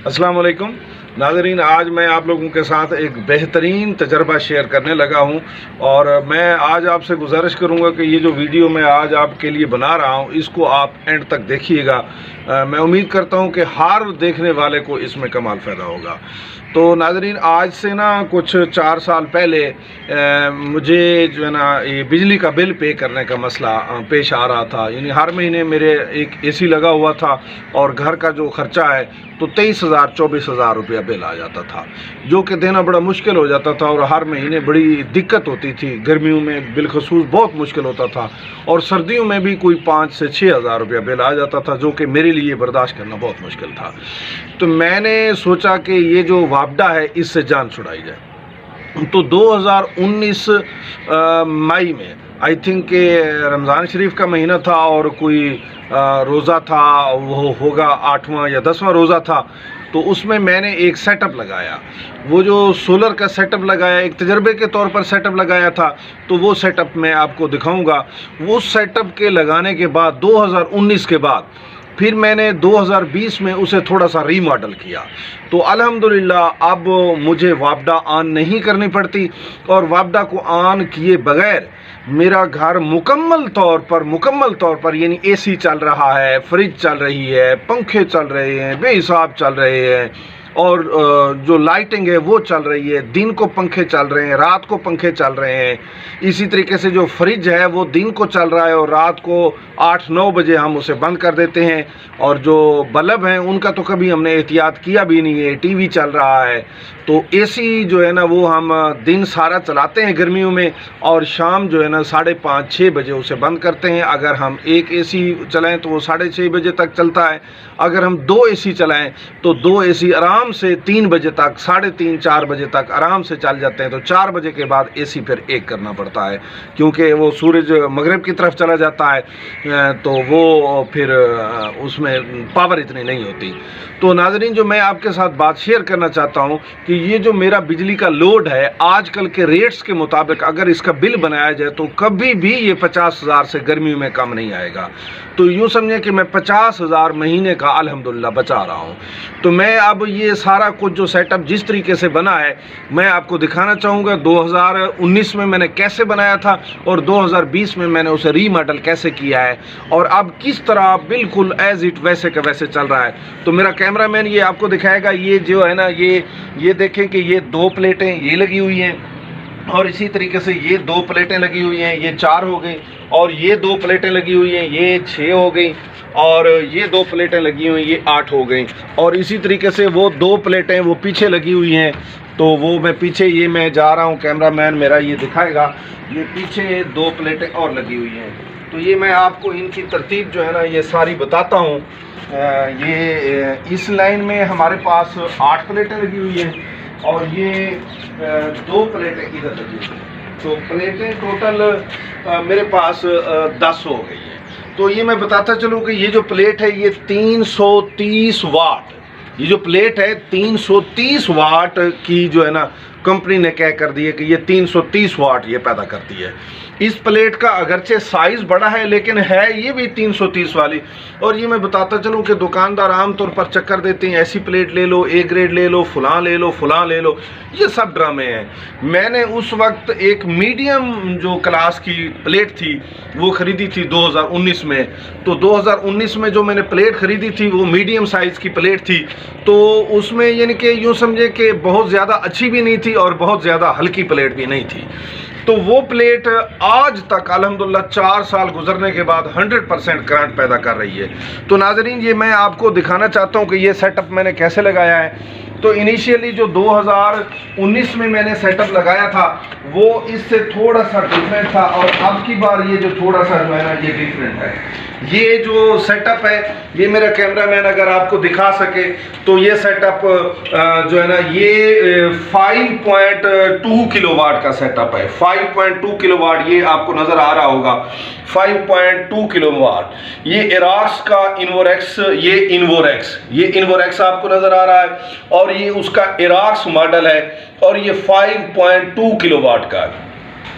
अस्सलाम वालेकुम नाज़रीन, आज मैं आप लोगों के साथ एक बेहतरीन तजर्बा शेयर करने लगा हूं और मैं आज आपसे गुजारिश करूंगा कि ये जो वीडियो मैं आज आपके लिए बना रहा हूं इसको आप एंड तक देखिएगा। मैं उम्मीद करता हूं कि हर देखने वाले को इसमें कमाल फ़ायदा होगा। तो नाज़रीन, आज से ना कुछ 4 साल पहले मुझे जो है ना ये बिजली का बिल पे करने का मसला पेश आ रहा था। यानी हर महीने मेरे एक एसी लगा हुआ था और घर का जो ख़र्चा है तो 23,000-24,000 रुपया बिल आ जाता था, जो कि देना बड़ा मुश्किल हो जाता था और हर महीने बड़ी दिक्कत होती थी। गर्मियों में बिलखसूस बहुत मुश्किल होता था और सर्दियों में भी कोई 5 से 6,000 रुपया बिल आ जाता था, जो कि मेरे लिए बर्दाश्त करना बहुत मुश्किल था। तो मैंने सोचा कि ये जो वापडा है इससे जान छुड़ाई जाए। तो 2019 मई में आई थिंक कि रमज़ान शरीफ का महीना था और कोई रोज़ा था, वो होगा 8वां या 10वां रोज़ा था। तो उसमें मैंने एक सेटअप लगाया, वो जो सोलर का सेटअप लगाया, एक तजर्बे के तौर पर सेटअप लगाया था। तो वो सेटअप मैं आपको दिखाऊंगा। वो सेटअप के लगाने के बाद 2019 के बाद फिर मैंने 2020 में उसे थोड़ा सा रीमॉडल किया। तो अल्हम्दुलिल्लाह अब मुझे वापडा ऑन नहीं करनी पड़ती और वापडा को ऑन किए बगैर मेरा घर मुकम्मल तौर पर यानी एसी चल रहा है, फ्रिज चल रही है, पंखे चल रहे हैं, बेहिसाब चल रहे हैं और जो लाइटिंग है वो चल रही है। दिन को पंखे चल रहे हैं, रात को पंखे चल रहे हैं। इसी तरीके से जो फ्रिज है वो दिन को चल रहा है और रात को 8-9 बजे हम उसे बंद कर देते हैं। और जो बल्ब हैं उनका तो कभी हमने एहतियात किया भी नहीं है। टीवी चल रहा है। तो एसी जो है ना वो हम दिन सारा चलाते हैं गर्मियों में और शाम जो है ना 5:30-6 बजे उसे बंद करते हैं। अगर हम एक एसी चलाएं तो वो 6:30 बजे तक चलता है। अगर हम 2 एसी चलाएं तो 2 एसी आराम से 3 बजे तक, 3:30-4 बजे तक आराम से चल जाते हैं। तो 4 बजे के बाद एसी फिर एक करना पड़ता है, क्योंकि वो सूरज मगरिब की तरफ चला जाता है तो वो फिर उसमें पावर इतनी नहीं होती। तो नाज़रीन, जो मैं आपके साथ बात शेयर करना चाहता हूँ कि ये जो मेरा बिजली का लोड है आजकल के रेट्स के मुताबिक अगर इसका बिल बनाया जाए तो कभी भी ये 50,000 से गर्मियों में कम नहीं आएगा। तो यूँ समझे कि मैं 50,000 महीने का अल्हम्दुलिल्लाह बचा रहा हूँ। तो मैं अब ये सारा कुछ जो सेटअप जिस तरीके से बना है मैं आपको दिखाना चाहूँगा। 2019 में मैंने कैसे बनाया था और 2020 में मैंने उसे रीमॉडल कैसे किया है और अब किस तरह बिल्कुल एज इट वैसे का वैसे चल रहा है। तो मेरा कैमरामैन ये आपको दिखाएगा। ये जो है ना ये देखें कि ये 2 प्लेटें ये लगी हुई हैं और इसी तरीके से ये 2 प्लेटें लगी हुई हैं, ये 4 हो गई और ये 2 प्लेटें लगी हुई हैं, ये 6 हो गई और ये 2 प्लेटें लगी हुई हैं, ये 8 हो गई। और इसी तरीके से वो 2 प्लेटें वो पीछे लगी हुई हैं। तो वो मैं पीछे ये मैं जा रहा हूँ, कैमरामैन मेरा ये दिखाएगा। ये पीछे 2 प्लेटें और लगी हुई हैं। तो ये मैं आपको इनकी तरतीब जो है ना ये सारी बताता हूँ। ये इस लाइन में हमारे पास 8 प्लेटें लगी हुई हैं और ये 2 प्लेटें इधर लगी हुई हैं। तो प्लेटें टोटल मेरे पास 10 हो गई हैं। तो ये मैं बताता चलूँ कि ये जो प्लेट है ये 330 वाट, ये जो प्लेट है 330 वाट की जो है ना कंपनी ने क्या कर दी है कि ये 330 वाट ये पैदा करती है। इस प्लेट का अगरचे साइज़ बड़ा है लेकिन है ये भी 330 वाली। और ये मैं बताता चलूँ कि दुकानदार आमतौर पर चक्कर देते हैं, ऐसी प्लेट ले लो, ए ग्रेड ले लो, फलां ले लो, फलां ले लो, ये सब ड्रामे हैं। मैंने उस वक्त एक मीडियम जो क्लास की प्लेट थी वो ख़रीदी थी 2019 में। तो 2019 में जो मैंने प्लेट ख़रीदी थी वो मीडियम साइज़ की प्लेट थी। तो उसमें यानी कि यूँ समझे कि बहुत ज़्यादा अच्छी भी नहीं थी और बहुत ज़्यादा हल्की प्लेट भी नहीं थी। तो वो प्लेट आज तक अल्हम्दुलिल्लाह 4 साल गुजरने के बाद 100% करंट पैदा कर रही है। तो नाज़रीन, ये मैं आपको दिखाना चाहता हूँ कि ये सेटअप मैंने कैसे लगाया है। तो इनिशियली जो 2019 में मैंने सेटअप लगाया था वो इससे थोड़ा सा डिफरेंट था और अब की बार ये जो थोड़ा सा जो है ना ये डिफरेंट है। ये जो सेटअप है ये मेरा कैमरामैन अगर आपको दिखा सके तो ये सेटअप जो है ना ये 5.2 किलोवाट का सेटअप है। 5.2 किलोवाट ये आपको नज़र आ रहा होगा, 5.2 किलोवाट। ये इराक्स का इन्वोरेक्स, ये इन्वोरेक्स आपको नज़र आ रहा है और ये उसका इराक्स मॉडल है और ये 5.2 किलोवाट का है।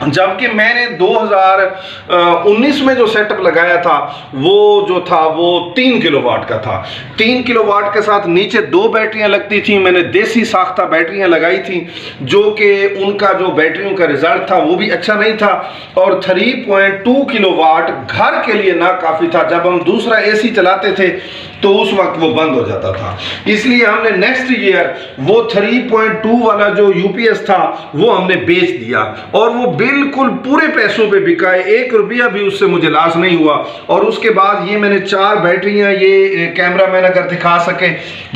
जबकि मैंने 2019 में जो सेटअप लगाया था वो जो था वो 3 किलोवाट का था। 3 किलोवाट के साथ नीचे 2 बैटरियां लगती थी। मैंने देसी साख्ता बैटरियां लगाई थी, जो कि उनका जो बैटरियों का रिजल्ट था वो भी अच्छा नहीं था, और 3.2 किलोवाट घर के लिए ना काफ़ी था। जब हम दूसरा एसी चलाते थे तो उस वक्त वो बंद हो जाता था, इसलिए हमने नेक्स्ट ईयर वो 3.2 वाला जो यूपीएस था वो हमने बेच दिया, और वो बिल्कुल पूरे पैसों पे बिका है, 1 रुपया भी उससे मुझे लॉस नहीं हुआ। और उसके बाद ये मैंने 4 बैटरियां, ये कैमरा मैन अगर दिखा सके,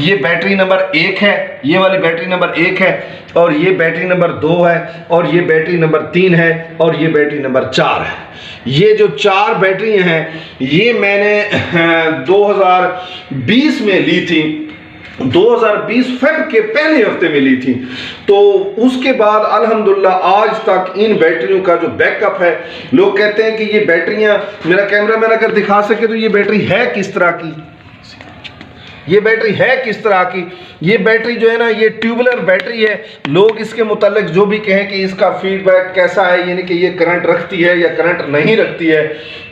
ये बैटरी नंबर 1 है, ये वाली बैटरी नंबर 1 है, और ये बैटरी नंबर 2 है, और ये बैटरी नंबर 3 है, और ये बैटरी नंबर 4 है। ये जो 4 बैटरियां हैं ये मैंने 2020 में ली थी, 2020 फेब के पहले हफ्ते में ली थी। तो उसके बाद अल्हम्दुलिल्लाह आज तक इन बैटरियों का जो बैकअप है, लोग कहते हैं कि ये बैटरियां, मेरा कैमरा मैन अगर दिखा सके तो ये बैटरी है किस तरह की, ये बैटरी है किस तरह की। ये बैटरी जो है ना, ये ट्यूबुलर बैटरी है। लोग इसके मुतालिक जो भी कहें कि इसका फीडबैक कैसा है, यानी कि ये करंट रखती है या करंट नहीं रखती है,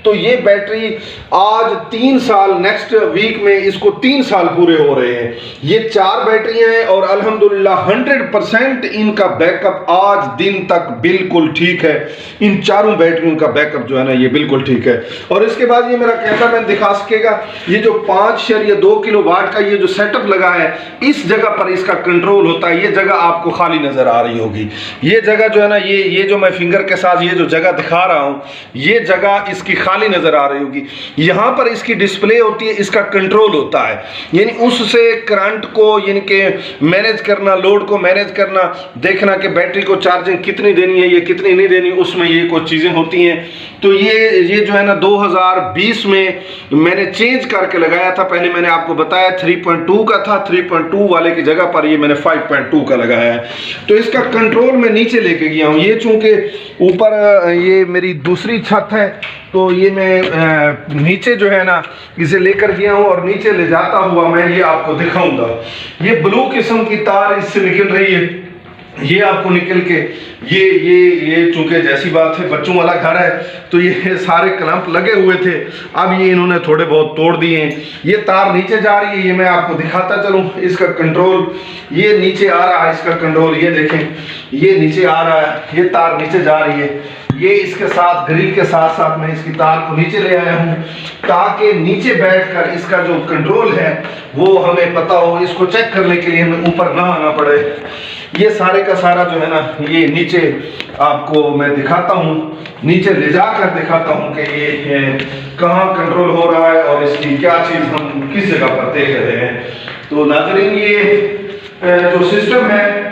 तो ये बैटरी आज 3 साल, नेक्स्ट वीक में इसको 3 साल पूरे हो रहे हैं। ये 4 बैटरियां हैं और अल्हम्दुलिल्लाह 100% इनका बैकअप आज दिन तक बिल्कुल ठीक है। इन चारों बैटरियों का बैकअप जो है ना ये बिल्कुल ठीक है। और इसके बाद ये मेरा कैमरा मैन दिखा सकेगा, ये जो 5.2 किलोवाट का ये जो सेटअप लगा है, इस जगह पर इसका कंट्रोल होता है। ये जगह आपको खाली नजर आ रही होगी, ये जगह जो है ना, ये जो मैं फिंगर के साथ ये जो जगह दिखा रहा हूँ, ये जगह इसकी खाली नजर आ रही होगी। यहाँ पर इसकी डिस्प्ले होती है, इसका कंट्रोल होता है, यानी उससे करंट को यानी कि मैनेज करना, लोड को मैनेज करना, देखना कि बैटरी को चार्जिंग कितनी देनी है, ये कितनी नहीं देनी, उसमें ये कुछ चीज़ें होती हैं। तो ये जो है ना 2020 में मैंने चेंज करके लगाया था। पहले मैंने आपको बताया 3.2 का था, 3.2 वाले की जगह पर ये मैंने 5.2 का लगाया है। तो इसका कंट्रोल मैं नीचे लेके गया हूँ। ये चूंकि ऊपर ये मेरी दूसरी छत है, तो ये मैं नीचे जो है ना इसे लेकर गया हूँ, और नीचे ले जाता हुआ मैं ये आपको दिखाऊंगा। ये ब्लू किस्म की तार इससे निकल रही है, ये आपको निकल के ये चूंकि जैसी बात है बच्चों वाला घर है, तो ये सारे क्लैंप लगे हुए थे, अब ये इन्होंने थोड़े बहुत तोड़ दिए हैं। ये तार नीचे जा रही है, ये मैं आपको दिखाता चलूं। इसका कंट्रोल ये नीचे आ रहा है, इसका कंट्रोल ये देखें, ये नीचे आ रहा है, ये तार नीचे जा रही है। ये इसके साथ ग्रिल के साथ साथ मैं इसकी तार को नीचे ले आया हूँ, ताकि नीचे बैठकर इसका जो कंट्रोल है वो हमें पता हो, इसको चेक करने के लिए हमें ऊपर ना आना पड़े। ये सारे का सारा जो है ना ये नीचे आपको मैं दिखाता हूँ, नीचे ले जाकर दिखाता हूँ कि ये कहाँ कंट्रोल हो रहा है और इसकी क्या चीज़ हम किस जगह पर देख रहे हैं। तो नाज़रीन, ये जो सिस्टम है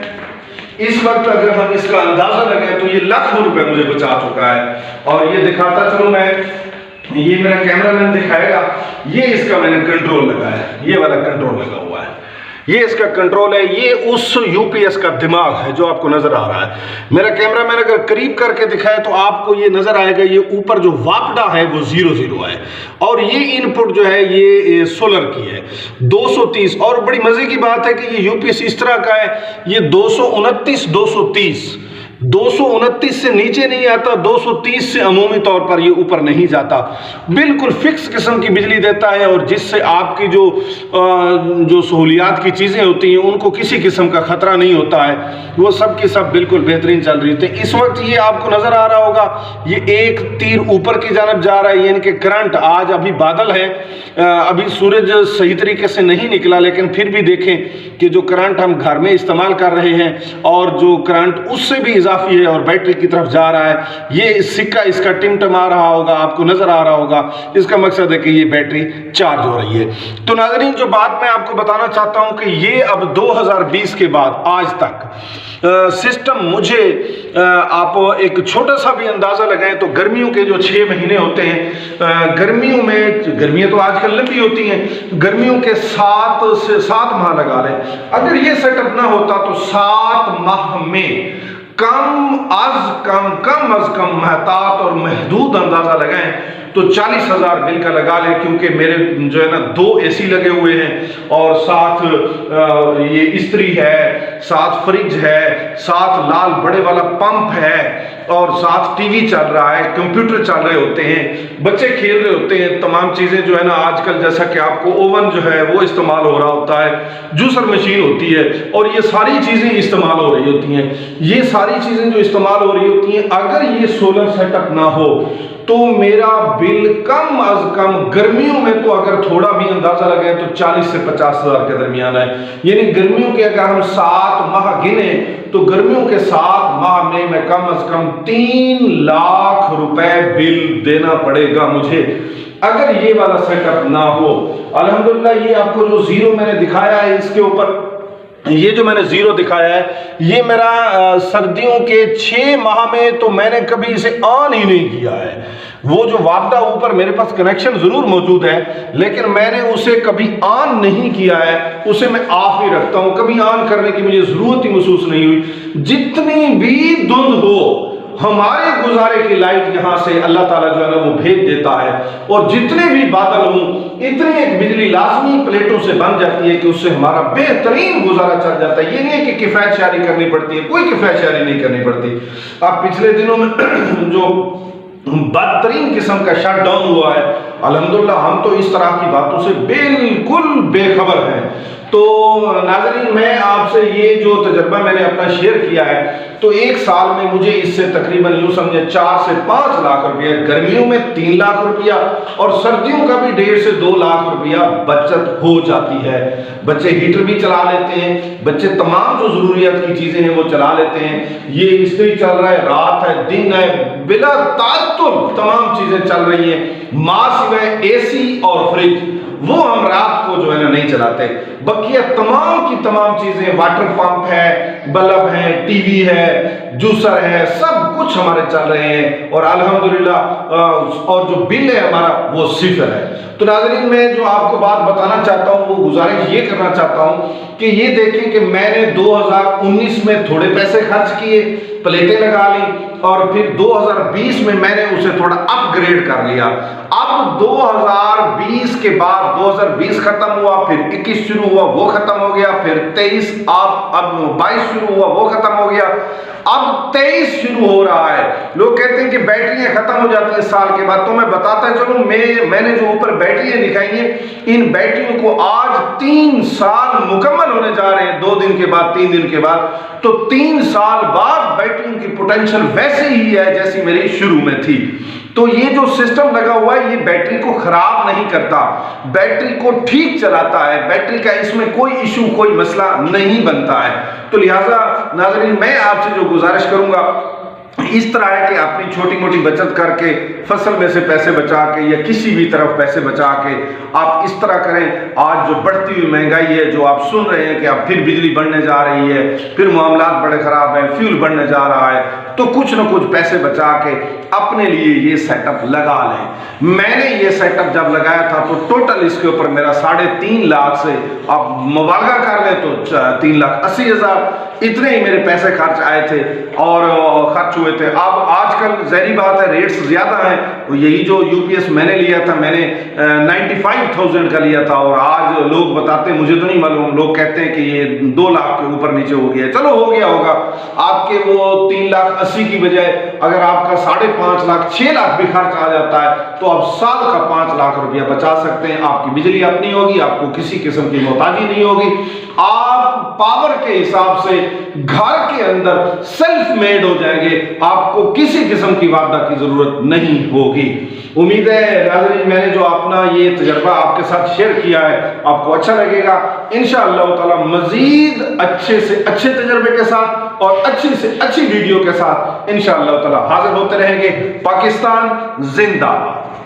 इस वक्त अगर हम इसका अंदाजा लगाएं तो ये लाखों रुपए मुझे बचा चुका है। और ये दिखाता चलूं मैं, ये मेरा कैमरा मैन दिखाएगा, ये इसका मैंने कंट्रोल लगाया है, ये वाला कंट्रोल लगा हुआ है, ये इसका कंट्रोल है। ये उस यूपीएस का दिमाग है जो आपको नजर आ रहा है। मेरा कैमरा मैन अगर करीब करके दिखाए तो आपको ये नजर आएगा, ये ऊपर जो वापडा है वो 00 है, और ये इनपुट जो है ये सोलर की है 230। और बड़ी मजे की बात है कि ये यूपीएस इस तरह का है, ये 229 से नीचे नहीं आता, 230 से अमूमी तौर पर ये ऊपर नहीं जाता, बिल्कुल फिक्स किस्म की बिजली देता है, और जिससे आपकी जो सहूलियात की चीज़ें होती हैं उनको किसी किस्म का ख़तरा नहीं होता है, वो सब की सब बिल्कुल बेहतरीन चल रही थी। इस वक्त ये आपको नज़र आ रहा होगा, ये एक तीर ऊपर की जानब जा रहा है, यानी कि करंट, आज अभी बादल है, अभी सूरज सही तरीके से नहीं निकला, लेकिन फिर भी देखें कि जो करंट हम घर में इस्तेमाल कर रहे हैं और जो करंट उससे भी इजाफी है और बैटरी की तरफ जा रहा है, ये सिक्का इसका टिमटमा रहा होगा, आपको नजर आ रहा होगा। इसका मकसद है कि ये बैटरी चार्ज हो रही है। तो नाज़रीन, जो बात मैं आपको बताना चाहता हूं कि ये अब 2020 के बाद आज तक सिस्टम, मुझे आप एक छोटा सा भी अंदाजा लगाएं तो गर्मियों के जो 6 महीने होते हैं, गर्मियों में, गर्मियां तो आजकल लंबी होती हैं, गर्मियों के 7 से 7 माह लगा लें, अगर ये सेटअप ना होता तो 7 माह में कम अज कम महतात और महदूद अंदाजा लगाएं तो 40,000 बिल का लगा लें, क्योंकि मेरे जो है ना 2 एसी लगे हुए हैं, और साथ ये इस्त्री है, साथ फ्रिज है, साथ लाल बड़े वाला पंप है, اور ساتھ ٹی وی چل رہا ہے، کمپیوٹر چل رہے ہوتے ہیں، بچے کھیل رہے ہوتے ہیں، تمام چیزیں جو ہے نا آج کل جیسا کہ آپ کو اوون جو ہے وہ استعمال ہو رہا ہوتا ہے، جوسر مشین ہوتی ہے، اور یہ ساری چیزیں استعمال ہو رہی ہوتی ہیں. یہ ساری چیزیں جو استعمال ہو رہی ہوتی ہیں، اگر یہ سولر سیٹ اپ نہ ہو تو میرا بل کم از کم گرمیوں میں تو اگر تھوڑا بھی اندازہ لگائے تو 40 سے 50 ہزار کے درمیان ہے. یعنی گرمیوں کے اگر ہم 7 ماہ گنیں تو گرمیوں کے 7 ماہ میں کم از کم 3 لاکھ روپے بل دینا پڑے گا مجھے اگر یہ والا سیٹ اپ نہ ہو. الحمدللہ یہ آپ کو جو زیرو میں نے دکھایا ہے، اس کے اوپر یہ جو میں نے زیرو دکھایا ہے، یہ میرا سردیوں کے 6 ماہ میں تو میں نے کبھی اسے آن ہی نہیں کیا ہے. وہ جو وابدہ اوپر میرے پاس کنیکشن ضرور موجود ہے، لیکن میں نے اسے کبھی آن نہیں کیا ہے، اسے میں آف ہی رکھتا ہوں. کبھی آن کرنے کی مجھے ضرورت ہی محسوس نہیں ہوئی. جتنی بھی دھند ہو، ہمارے گزارے کی لائٹ یہاں سے اللہ تعالیٰ جو ہے نا وہ بھیج دیتا ہے، اور جتنے بھی بادل ہوں اتنی ایک بجلی لازمی پلیٹوں سے بن جاتی ہے کہ اس سے ہمارا بہترین گزارا چل جاتا ہے. یہ نہیں ہے کہ کفایت شعاری کرنی پڑتی ہے، کوئی کفایت شعاری نہیں کرنی پڑتی. اب پچھلے دنوں میں جو بدترین قسم کا شٹ ڈاؤن ہوا ہے، الحمدللہ ہم تو اس طرح کی باتوں سے بالکل بے خبر ہیں. تو ناظرین، میں آپ سے یہ جو تجربہ میں نے اپنا شیئر کیا ہے، تو ایک سال میں مجھے اس سے تقریباً یوں سمجھے 4 سے 5 لاکھ روپیہ، گرمیوں میں 3 لاکھ روپیہ اور سردیوں کا بھی 1.5 سے 2 لاکھ روپیہ بچت ہو جاتی ہے. بچے ہیٹر بھی چلا لیتے ہیں، بچے تمام جو ضروریات کی چیزیں ہیں وہ چلا لیتے ہیں. یہ استری چل رہا ہے، رات ہے، دن ہے، بلا تعطل تمام چیزیں چل رہی ہیں. ماں سوائے اے سی اور فریج، وہ ہم رات کو جو ہے نا نہیں چلاتے. بقیہ تمام کی تمام چیزیں، واٹر پمپ ہے، بلب ہے، ٹی وی ہے، جوسر ہے، سب کچھ ہمارے چل رہے ہیں، اور الحمدللہ اور جو بل ہے ہمارا وہ 0 ہے. تو ناظرین، میں جو آپ کو بات بتانا چاہتا ہوں، وہ گزارش یہ کرنا چاہتا ہوں کہ یہ دیکھیں کہ میں نے 2019 میں تھوڑے پیسے خرچ کیے، پلیٹیں لگا لی، اور پھر 2020 میں نے اسے تھوڑا اپ گریڈ کر لیا. اب 2020 کے بعد 2020 ختم ہوا، پھر 21 شروع ہوا، وہ ختم ہو گیا، پھر 23 اب 22 شروع ہوا، وہ ختم ہو گیا، اب 23 شروع ہو رہا ہے. لوگ کہتے ہیں کہ بیٹریاں ختم ہو جاتی ہیں سال کے بعد، تو میں بتاتا چلوں، میں نے جو اوپر بیٹریاں دکھائی ہیں، ان بیٹریوں کو آج 3 سال مکمل ہونے جا رہے ہیں، 2 دن کے بعد، 3 دن کے بعد. تو 3 سال بعد بیٹریوں کی پوٹینشل ویسے ہی ہے جیسی میری شروع میں تھی. تو یہ جو سسٹم لگا ہوا ہے، یہ بیٹری کو خراب نہیں کرتا، بیٹری کو ٹھیک چلاتا ہے، بیٹری کا اس میں کوئی ایشو، کوئی مسئلہ نہیں بنتا ہے. تو لہٰذا ناظرین، میں آپ سے جو گزارش کروں گا اس طرح ہے کہ اپنی چھوٹی موٹی بچت کر کے، فصل میں سے پیسے بچا کے یا کسی بھی طرف پیسے بچا کے آپ اس طرح کریں. آج جو بڑھتی ہوئی مہنگائی ہے، جو آپ سن رہے ہیں کہ اب پھر بجلی بڑھنے جا رہی ہے، پھر معاملات بڑے خراب ہیں، فیول بڑھنے جا رہا ہے، تو کچھ نہ کچھ پیسے بچا کے اپنے لیے یہ سیٹ اپ لگا لیں. میں نے یہ سیٹ اپ جب لگایا تھا تو ٹوٹل اس کے اوپر میرا 3.5 لاکھ سے آپ مبالغہ کر لیں تو 3,80,000 اتنے ہی میرے پیسے خرچ آئے تھے اور خرچ ہوئے تھے. اب آج کل ظاہری بات ہے ریٹس زیادہ ہیں. یہی جو یو پی ایس میں نے لیا تھا، میں نے 95,000 کا لیا تھا، اور آج لوگ بتاتے ہیں، مجھے تو نہیں معلوم، لوگ کہتے ہیں کہ یہ 2 لاکھ کے اوپر نیچے ہو گیا. چلو ہو گیا ہوگا، آپ کے وہ 3,80,000 کی بجائے اگر آپ کا 5.5 لاکھ 6 لاکھ بھی خرچ آ جاتا ہے تو آپ سال کا 5 لاکھ روپیہ بچا سکتے ہیں. آپ کی بجلی اپنی ہوگی، آپ کو کسی قسم کی محتاجی نہیں ہوگی. آپ پاور کے حساب سے گھر کے اندر سیلف میڈ ہو جائیں گے، آپ کو کسی قسم کی وابدہ کی ضرورت نہیں ہوگی. امید ہے ناظرین، میں نے جو اپنا یہ تجربہ آپ کے ساتھ شیئر کیا ہے آپ کو اچھا لگے گا. انشاءاللہ تعالی مزید اچھے سے اچھے تجربے کے ساتھ اور اچھی سے اچھی ویڈیو کے ساتھ انشاءاللہ تعالی حاضر ہوتے رہیں گے. پاکستان زندہ باد.